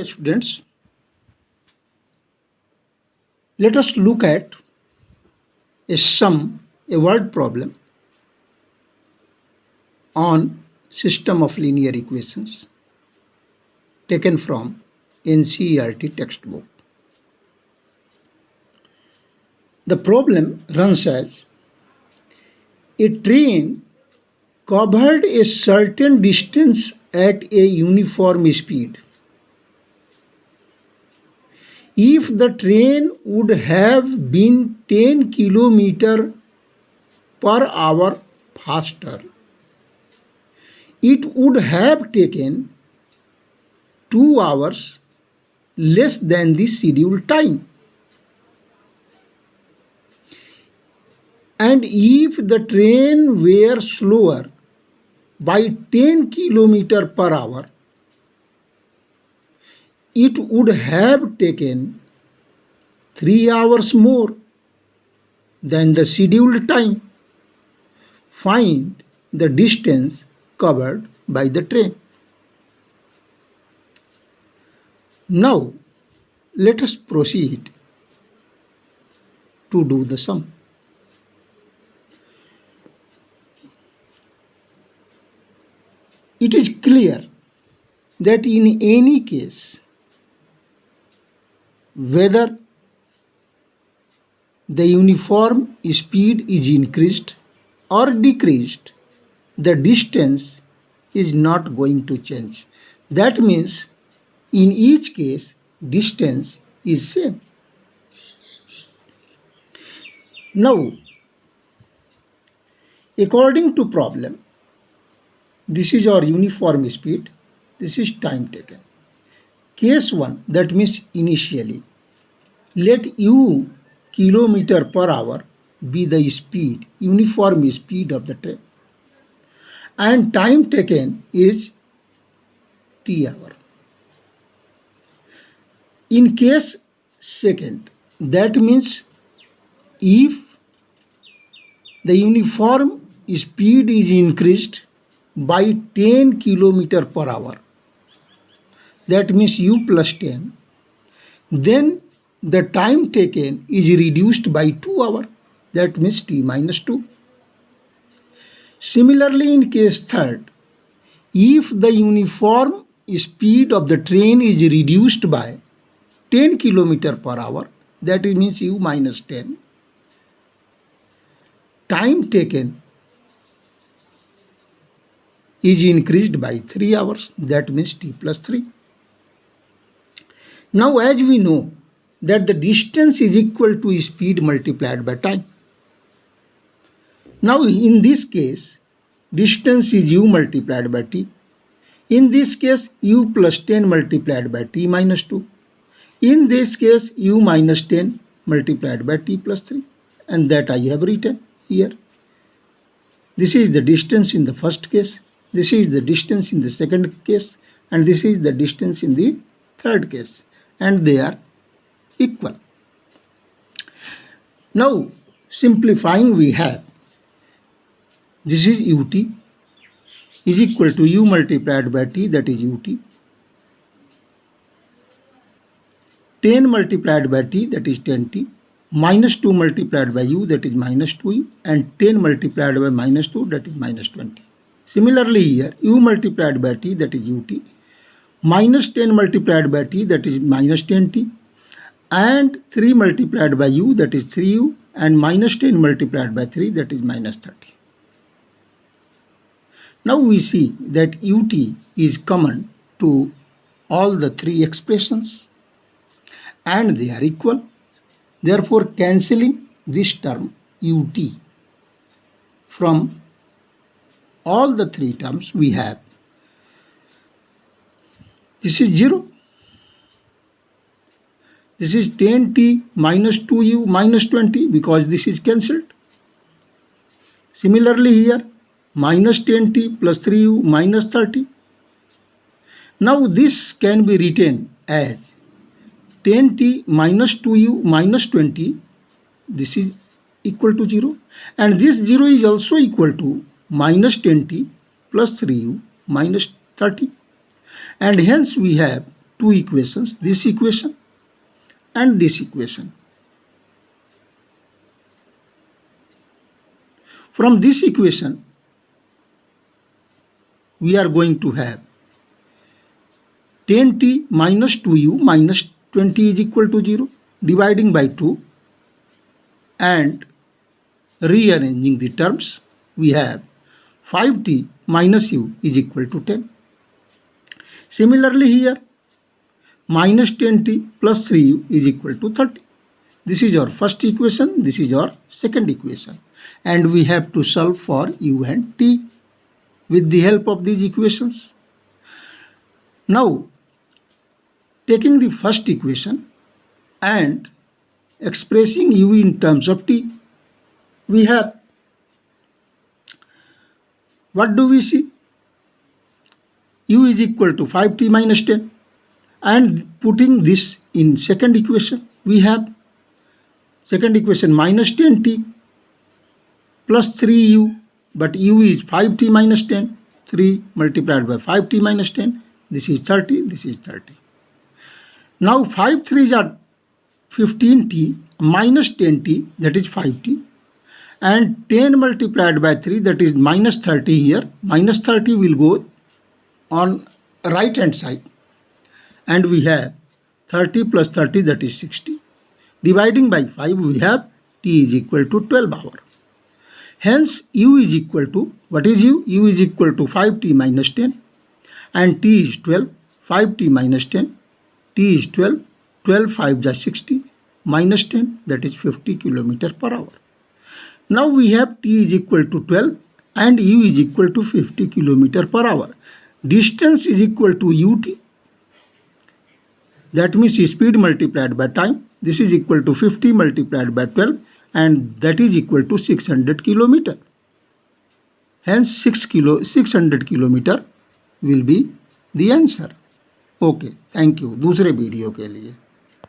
Students, let us look at a word problem on system of linear equations taken from NCERT textbook. The problem runs as: a train covered a certain distance at a uniform speed. If the train would have been 10 km per hour faster, it would have taken 2 hours less than the scheduled time. And if the train were slower by 10 km per hour, it would have taken 3 hours more than the scheduled time. Find the distance covered by the train. Now, let us proceed to do the sum. It is clear that in any case, whether the uniform speed is increased or decreased, the distance is not going to change. That means in each case, distance is same. Now, according to problem, this is our uniform speed, this is time taken. Case 1, that means initially, let u kilometer per hour be the speed, uniform speed of the train, and time taken is t hour. In case second, that means if the uniform speed is increased by 10 km per hour, that means u plus 10, then the time taken is reduced by 2 hours, that means t minus 2. Similarly, in case third, if the uniform speed of the train is reduced by 10 km per hour, that means u minus 10, time taken is increased by 3 hours, that means t plus 3. Now, as we know that the distance is equal to speed multiplied by time. Now, in this case, distance is u multiplied by t. In this case, u plus 10 multiplied by t minus 2. In this case, u minus 10 multiplied by t plus 3. And that I have written here. This is the distance in the first case. This is the distance in the second case. And this is the distance in the third case. And they are equal. Now, simplifying, we have this is ut is equal to u multiplied by t, that is ut, 10 multiplied by t, that is 10t, minus 2 multiplied by u, that is minus 2u, and 10 multiplied by minus 2, that is minus 20. Similarly here, u multiplied by t, that is ut, minus 10 multiplied by t, that is minus 10t, and 3 multiplied by u, that is 3u, and minus 10 multiplied by 3, that is minus 30. Now we see that ut is common to all the three expressions and they are equal. Therefore, cancelling this term ut from all the three terms, we have this is 0. This is 10t minus 2u minus 20 because this is cancelled. Similarly here, minus 10t plus 3u minus 30. Now this can be written as 10t minus 2u minus 20. This is equal to 0. And this 0 is also equal to minus 10t plus 3u minus 30. And hence we have two equations, this equation and this equation. From this equation, we are going to have 10t minus 2u minus 20 is equal to 0, dividing by 2 and rearranging the terms, we have 5t minus u is equal to 10. Similarly here, minus 10t plus 3u is equal to 30. This is our first equation, this is our second equation, and we have to solve for u and t with the help of these equations. Now, taking the first equation and expressing u in terms of t, we have, what do we see? U is equal to 5t minus 10, and putting this in second equation, we have second equation minus 10t plus 3u, but u is 5t minus 10, 3 multiplied by 5t minus 10, this is 30, this is 30. Now 5 3s are 15t minus 10t, that is 5t, and 10 multiplied by 3, that is minus 30 here. Minus 30 will go on right hand side, and we have 30 plus 30, that is 60. Dividing by 5, we have t is equal to 12 hours. Hence u is equal to, what is u? U is equal to 5t minus 10, and t is 12, 5t minus 10, t is 12, 12 5 is 60, minus 10, that is 50 km per hour. Now we have t is equal to 12 and u is equal to 50 km per hour. Distance is equal to ut, that means speed multiplied by time. This is equal to 50 multiplied by 12, and that is equal to 600 km. Hence 600 km will be the answer. Okay, thank you. दूसरे video के लिए